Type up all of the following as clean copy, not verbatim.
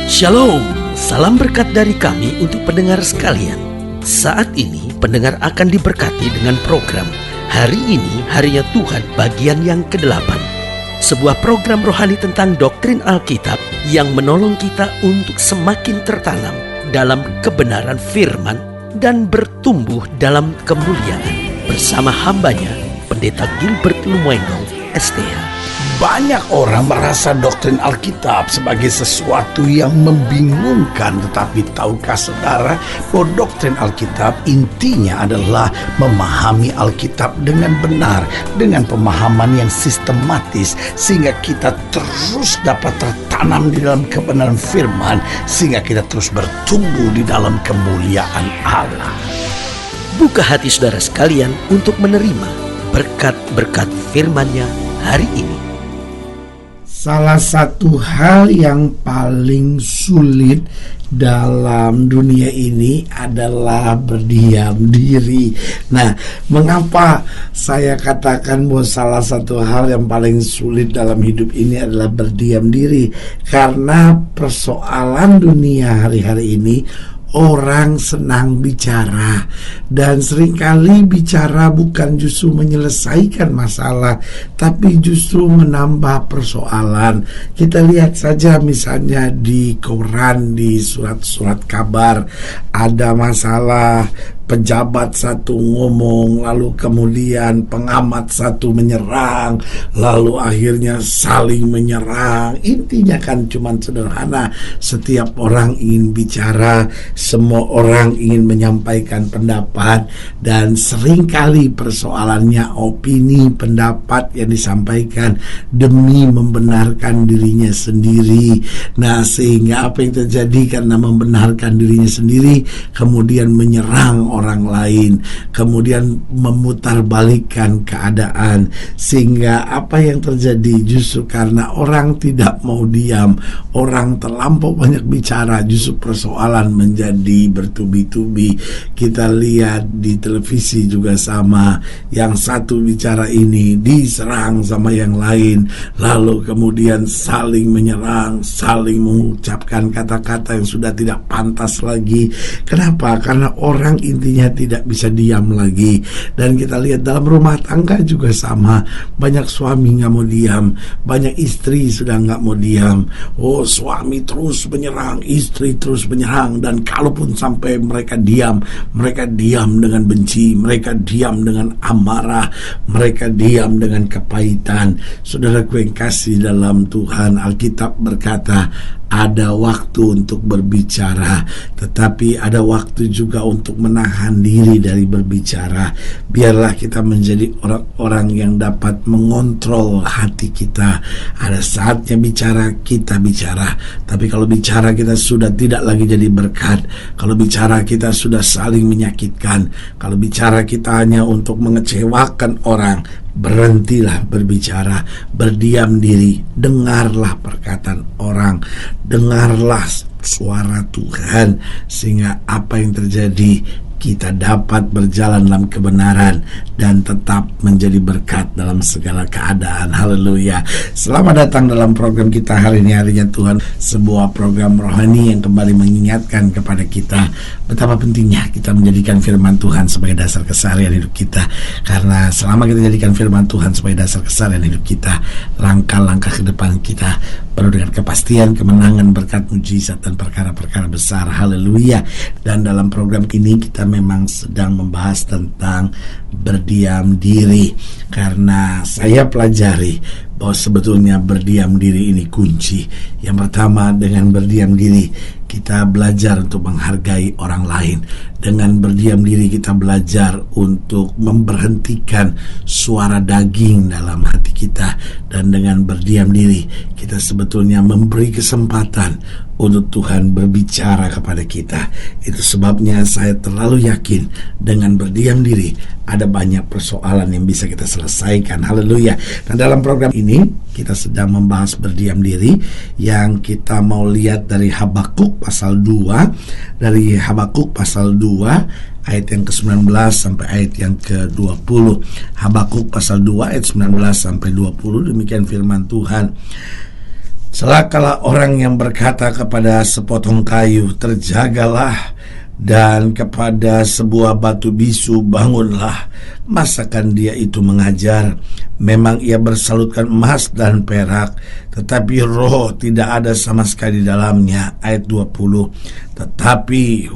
Shalom, salam berkat dari kami untuk pendengar sekalian. Saat ini pendengar akan diberkati dengan program Hari Ini Harinya Tuhan bagian yang ke-8. Sebuah program rohani tentang doktrin Alkitab yang menolong kita untuk semakin tertanam dalam kebenaran firman dan bertumbuh dalam kemuliaan. Bersama hambanya, Pendeta Gilbert Lumwendo, STH. Banyak orang merasa doktrin Alkitab sebagai sesuatu yang membingungkan. Tetapi tahukah saudara bahwa doktrin Alkitab intinya adalah memahami Alkitab dengan benar, dengan pemahaman yang sistematis, sehingga kita terus dapat tertanam di dalam kebenaran firman, sehingga kita terus bertumbuh di dalam kemuliaan Allah. Buka hati saudara sekalian untuk menerima berkat-berkat firman-Nya hari ini. Salah satu hal yang paling sulit dalam dunia ini adalah berdiam diri. Nah, mengapa saya katakan bahwa salah satu hal yang paling sulit dalam hidup ini adalah berdiam diri? Karena persoalan dunia hari-hari ini, orang senang bicara, dan seringkali bicara bukan justru menyelesaikan masalah, tapi justru menambah persoalan. Kita lihat saja misalnya di koran, di surat-surat kabar, ada masalah, pejabat satu ngomong, lalu kemudian pengamat satu menyerang, lalu akhirnya saling menyerang. Intinya kan cuma sederhana, setiap orang ingin bicara, semua orang ingin menyampaikan pendapat, dan seringkali persoalannya opini, pendapat yang disampaikan demi membenarkan dirinya sendiri. Nah, sehingga apa yang terjadi karena membenarkan dirinya sendiri, kemudian menyerang orang lain, kemudian memutarbalikkan keadaan, sehingga apa yang terjadi justru karena orang tidak mau diam, orang terlampau banyak bicara, justru persoalan menjadi bertubi-tubi. Kita lihat di televisi juga sama, yang satu bicara ini diserang sama yang lain, lalu kemudian saling menyerang, saling mengucapkan kata-kata yang sudah tidak pantas lagi. Kenapa? Karena orang intinya tidak bisa diam lagi. Dan kita lihat dalam rumah tangga juga sama, banyak suami nggak mau diam, banyak istri sudah nggak mau diam. Oh, suami terus menyerang, istri terus menyerang, dan kalaupun sampai mereka diam dengan benci, mereka diam dengan amarah, mereka diam dengan kepahitan. Saudaraku yang kasih dalam Tuhan, Alkitab berkata, ada waktu untuk berbicara, tetapi ada waktu juga untuk menahan diri dari berbicara. Biarlah kita menjadi orang-orang yang dapat mengontrol hati kita. Ada saatnya bicara, kita bicara. Tapi kalau bicara kita sudah tidak lagi jadi berkat, kalau bicara kita sudah saling menyakitkan, kalau bicara kita hanya untuk mengecewakan orang, berhentilah berbicara, berdiam diri, dengarlah perkataan orang, dengarlah suara Tuhan, sehingga apa yang terjadi, kita dapat berjalan dalam kebenaran dan tetap menjadi berkat dalam segala keadaan. Haleluya. Selamat datang dalam program kita hari ini, Harinya Tuhan, sebuah program rohani yang kembali mengingatkan kepada kita betapa pentingnya kita menjadikan firman Tuhan sebagai dasar keseharian hidup kita. Karena selama kita jadikan firman Tuhan sebagai dasar keseharian hidup kita, langkah-langkah ke depan kita penuh dengan kepastian, kemenangan, berkat, mujizat, dan perkara-perkara besar. Haleluya. Dan dalam program ini kita memang sedang membahas tentang berdiam diri, karena saya pelajari bahwa sebetulnya berdiam diri ini kunci. Yang pertama, dengan berdiam diri kita belajar untuk menghargai orang lain. Dengan berdiam diri kita belajar untuk memberhentikan suara daging dalam hati kita. Dan dengan berdiam diri kita sebetulnya memberi kesempatan untuk Tuhan berbicara kepada kita. Itu sebabnya saya terlalu yakin dengan berdiam diri ada banyak persoalan yang bisa kita selesaikan. Haleluya. Dan dalam program ini kita sedang membahas berdiam diri, yang kita mau lihat dari Habakuk pasal 2. Dari Habakuk pasal 2 ayat yang ke-19 sampai ayat yang ke-20. Habakuk pasal 2 ayat 19 sampai 20, demikian firman Tuhan. Celakalah orang yang berkata kepada sepotong kayu, terjagalah, dan kepada sebuah batu bisu, bangunlah. Masakan dia itu mengajar? Memang ia bersalutkan emas dan perak, tetapi roh tidak ada sama sekali di dalamnya. Ayat 20. Tetapi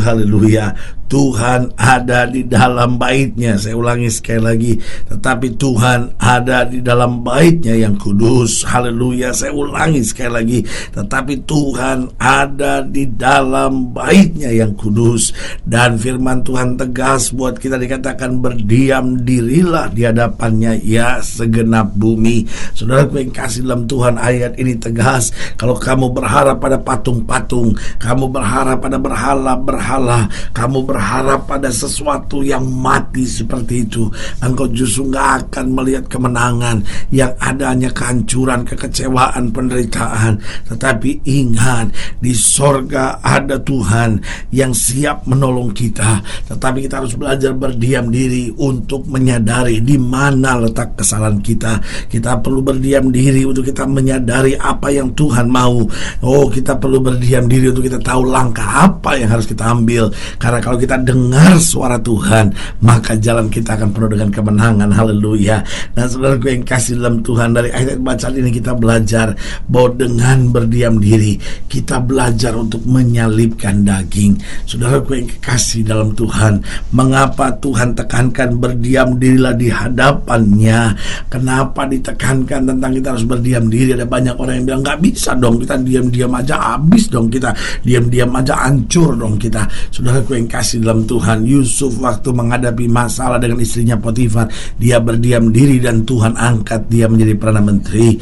haleluya, Tuhan ada di dalam bait-Nya. Saya ulangi sekali lagi, tetapi Tuhan ada di dalam bait-Nya yang kudus. Haleluya, saya ulangi sekali lagi, tetapi Tuhan ada di dalam bait-Nya yang kudus. Dan firman Tuhan tegas buat kita, dikatakan berdiam dirilah di hadapan-Nya ya segenap bumi. Saudaraku yang kasih dalam Tuhan, ayat ini tegas. Kalau kamu berharap pada patung-patung, kamu berharap pada berhala-berhala, kamu berharap pada sesuatu yang mati seperti itu, engkau justru gak akan melihat kemenangan. Yang ada hanya kehancuran, kekecewaan, penderitaan. Tetapi ingat, di sorga ada Tuhan yang siap menolong kita. Tetapi kita harus belajar berdiam diri untuk menyadari di mana letak kesalahan kita. Kita perlu berdiam diri untuk kita menyadari apa yang Tuhan mau. Kita perlu berdiam diri untuk kita tahu langkah apa yang harus kita ambil. Karena kalau kita dengar suara Tuhan, maka jalan kita akan penuh dengan kemenangan. Haleluya. Dan saudaraku yang kasih dalam Tuhan, dari ayat bacaan ini kita belajar bahwa dengan berdiam diri kita belajar untuk menyalibkan daging. Saudaraku yang kasih dalam Tuhan, mengapa Tuhan tekankan berdiam dirilah di hadapan-Nya? Kenapa ditekankan tentang kita harus berdiam diri? Ada banyak orang yang bilang gak bisa dong, kita diam-diam aja habis dong, kita diam-diam aja hancur dong kita. Saudaraku yang kasih dalam Tuhan, Yusuf waktu menghadapi masalah dengan istrinya Potifar, dia berdiam diri dan Tuhan angkat dia menjadi Perdana Menteri.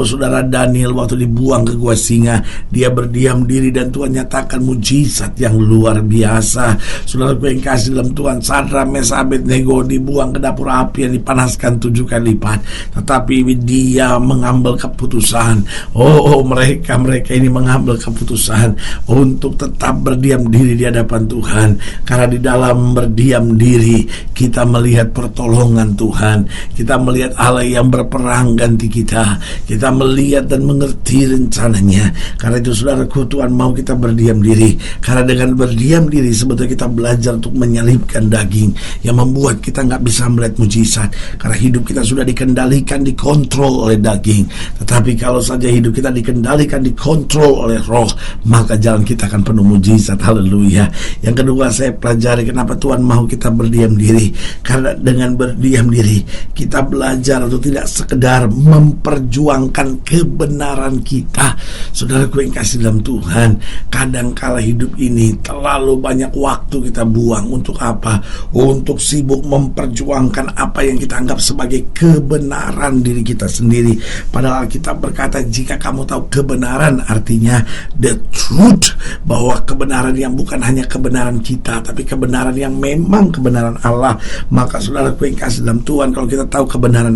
Saudara Daniel waktu dibuang ke gua singa, dia berdiam diri dan Tuhan nyatakan mujizat yang luar biasa. Saudaraku yang kasih dalam Tuhan, Sadrak, Mesak, Abednego dibuang ke dapur api yang dipanaskan 7 kali lipat, tetapi dia mengambil keputusan. Mereka ini mengambil keputusan untuk tetap berdiam diri di hadapan Tuhan. Karena di dalam berdiam diri kita melihat pertolongan Tuhan, kita melihat Allah yang berperang ganti kita, kita melihat dan mengerti rencananya. Karena itu saudaraku, Tuhan mau kita berdiam diri. Karena dengan berdiam diri sebetulnya kita belajar untuk menyalibkan daging yang membuat kita gak bisa melihat mujizat. Karena hidup kita sudah dikendalikan, dikontrol oleh daging. Tetapi kalau saja hidup kita dikendalikan, dikontrol oleh roh, maka jalan kita akan penuh mujizat. Haleluya. Yang kedua, saya pelajari kenapa Tuhan mau kita berdiam diri. Karena dengan berdiam diri kita belajar untuk tidak sekedar memperjuangkan kebenaran kita. Saudaraku yang kasih dalam Tuhan, kadangkala hidup ini terlalu banyak waktu kita buang untuk apa? Untuk sibuk memperjuangkan apa yang kita anggap sebagai kebenaran diri kita sendiri. Padahal kita berkata, jika kamu tahu kebenaran, artinya the truth, bahwa kebenaran yang bukan hanya kebenaran kita, tapi kebenaran yang memang kebenaran Allah. Maka saudaraku yang kasih dalam Tuhan, kalau kita tahu kebenaran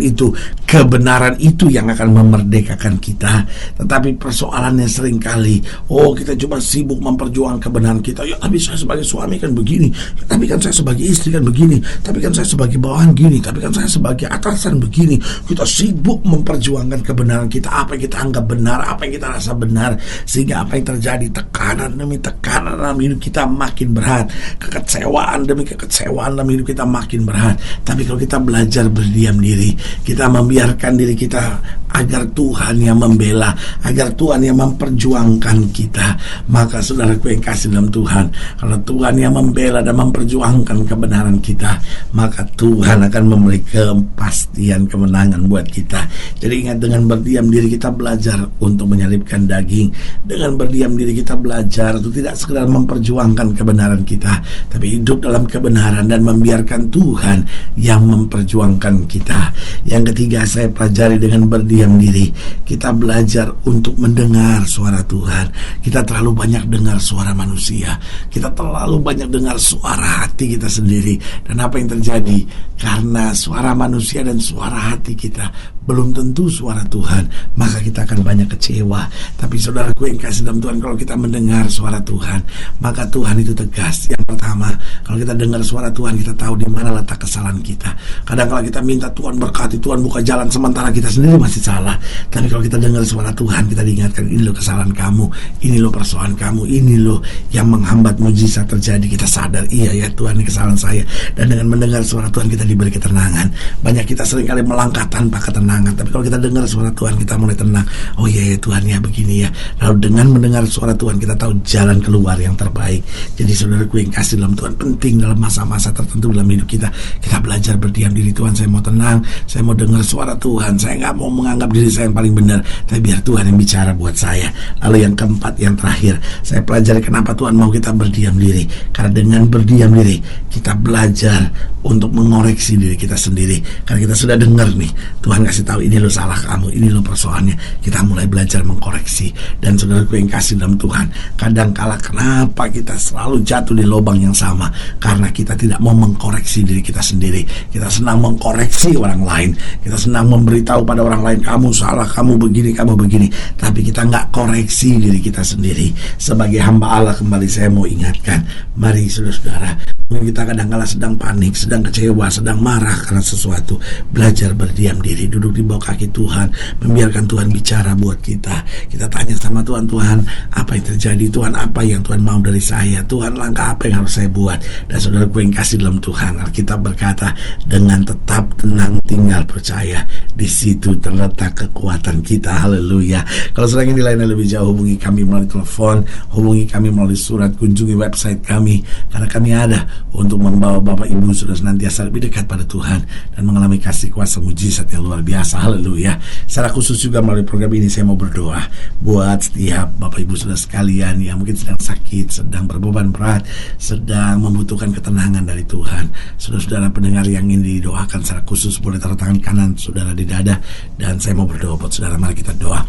itu yang akan memerdekakan kita. Tetapi persoalannya seringkali, kita cuma sibuk memperjuangkan kebenaran kita. Ya, tapi saya sebagai suami kan begini, tapi kan saya sebagai istri kan begini, tapi kan saya sebagai bawahan gini, tapi kan saya sebagai atasan begini. Kita sibuk memperjuangkan kebenaran kita, apa yang kita anggap benar, apa yang kita rasa benar, sehingga apa yang terjadi, tekanan demi tekanan dalam hidup kita makin berat, kekecewaan demi kekecewaan dalam hidup kita makin berat. Tapi kalau kita belajar berdiam diri, kita membiarkan diri kita agar Tuhan yang membela, agar Tuhan yang memperjuangkan kita, maka saudaraku yang kasih dalam Tuhan, kalau Tuhan yang membela dan memperjuangkan kebenaran kita, maka Tuhan akan memberi kepastian kemenangan buat kita. Jadi ingat, dengan berdiam diri kita belajar untuk menyalibkan daging. Dengan berdiam diri kita belajar untuk tidak sekedar memperjuangkan kebenaran kita, tapi hidup dalam kebenaran dan membiarkan Tuhan yang memperjuangkan kita. Yang ketiga, saya pelajari dengan berdiam diri, kita belajar untuk mendengar suara Tuhan. Kita terlalu banyak dengar suara manusia, kita terlalu banyak dengar suara hati kita sendiri. Dan apa yang terjadi? Karena suara manusia dan suara hati kita belum tentu suara Tuhan, maka kita akan banyak kecewa. Tapi saudaraku yang kasih dalam Tuhan, kalau kita mendengar suara Tuhan, maka Tuhan itu tegas. Yang pertama, kalau kita dengar suara Tuhan, kita tahu di mana letak kesalahan kita. Kadang kalau kita minta Tuhan berkati, Tuhan buka jalan, sementara kita sendiri masih salah. Tapi kalau kita dengar suara Tuhan, kita diingatkan, ini loh kesalahan kamu, ini loh persoalan kamu, ini loh yang menghambat mujizat terjadi. Kita sadar, iya ya Tuhan, ini kesalahan saya. Dan dengan mendengar suara Tuhan, kita diberi ketenangan. Banyak kita seringkali melangkah tanpa ketenangan, tapi kalau kita dengar suara Tuhan, kita mulai tenang. Oh iya ya Tuhan, ya begini ya. Lalu dengan mendengar suara Tuhan, kita tahu jalan keluar yang terbaik. Jadi saudaraku yang kasih dalam Tuhan, penting dalam masa-masa tertentu dalam hidup kita, kita belajar berdiam diri. Tuhan, saya mau tenang, saya mau dengar suara Tuhan, saya gak mau menganggap diri saya yang paling benar, tapi biar Tuhan yang bicara buat saya. Lalu yang keempat, yang terakhir, saya pelajari kenapa Tuhan mau kita berdiam diri. Karena dengan berdiam diri, kita belajar untuk mengoreksi diri kita sendiri. Karena kita sudah dengar nih, Tuhan kasih tahu, ini lo salah kamu, ini lo persoalannya. Kita mulai belajar mengkoreksi. Dan saudaraku yang kasih dalam Tuhan, kadangkala kenapa kita selalu jatuh di lubang yang sama? Karena kita tidak mau mengkoreksi diri kita sendiri. Kita senang mengkoreksi orang lain, kita senang memberitahu pada orang lain, kamu salah, kamu begini, kamu begini. Tapi kita nggak koreksi diri kita sendiri. Sebagai hamba Allah, kembali saya mau ingatkan, mari saudara-saudara, mungkin kita kadang-kala sedang panik, sedang kecewa, sedang marah karena sesuatu, belajar berdiam diri, duduk di bawah kaki Tuhan, membiarkan Tuhan bicara buat kita. Kita tanya sama Tuhan, Tuhan apa yang terjadi, Tuhan apa yang Tuhan mau dari saya, Tuhan langkah apa yang harus saya buat. Dan saudaraku yang kasih dalam Tuhan, Alkitab berkata, dengan tetap tenang tinggal percaya, di situ terletak kekuatan kita. Haleluya. Kalau sedang ini lainnya lebih jauh, hubungi kami melalui telepon, hubungi kami melalui surat, kunjungi website kami, karena kami ada untuk membawa Bapak Ibu sudah senantiasa lebih dekat pada Tuhan dan mengalami kasih kuasa mujizat yang luar biasa. Haleluya. Secara khusus juga melalui program ini saya mau berdoa buat setiap Bapak Ibu sudah sekalian yang mungkin sedang sakit, sedang berbeban berat, sedang membutuhkan ketenangan dari Tuhan. Saudara-saudara pendengar yang ingin didoakan secara khusus, boleh taruh tangan kanan saudara di dada, dan saya mau berdoa buat saudara. Mari kita doa.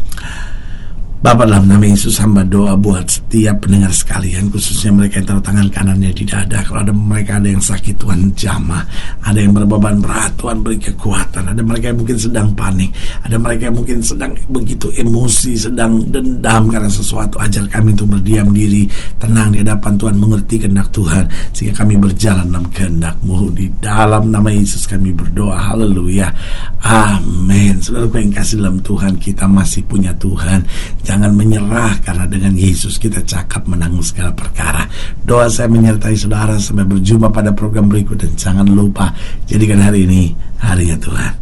Bapa, dalam nama Yesus, hamba doa buat setiap pendengar sekalian, khususnya mereka yang taruh tangan kanannya di dada. Kalau ada mereka ada yang sakit, Tuhan jamah. Ada yang berbeban berat, Tuhan beri kekuatan. Ada mereka yang mungkin sedang panik, ada mereka yang mungkin sedang begitu emosi, sedang dendam karena sesuatu. Ajar kami untuk berdiam diri, tenang di hadapan Tuhan, mengerti kehendak Tuhan, sehingga kami berjalan dalam kehendak-Mu. Di dalam nama Yesus kami berdoa. Haleluya. Amin. Saudara yang kasih dalam Tuhan, kita masih punya Tuhan. Jangan menyerah, karena dengan Yesus kita cakap menanggung segala perkara. Doa saya menyertai saudara sampai berjumpa pada program berikut. Dan jangan lupa, jadikan hari ini harinya Tuhan.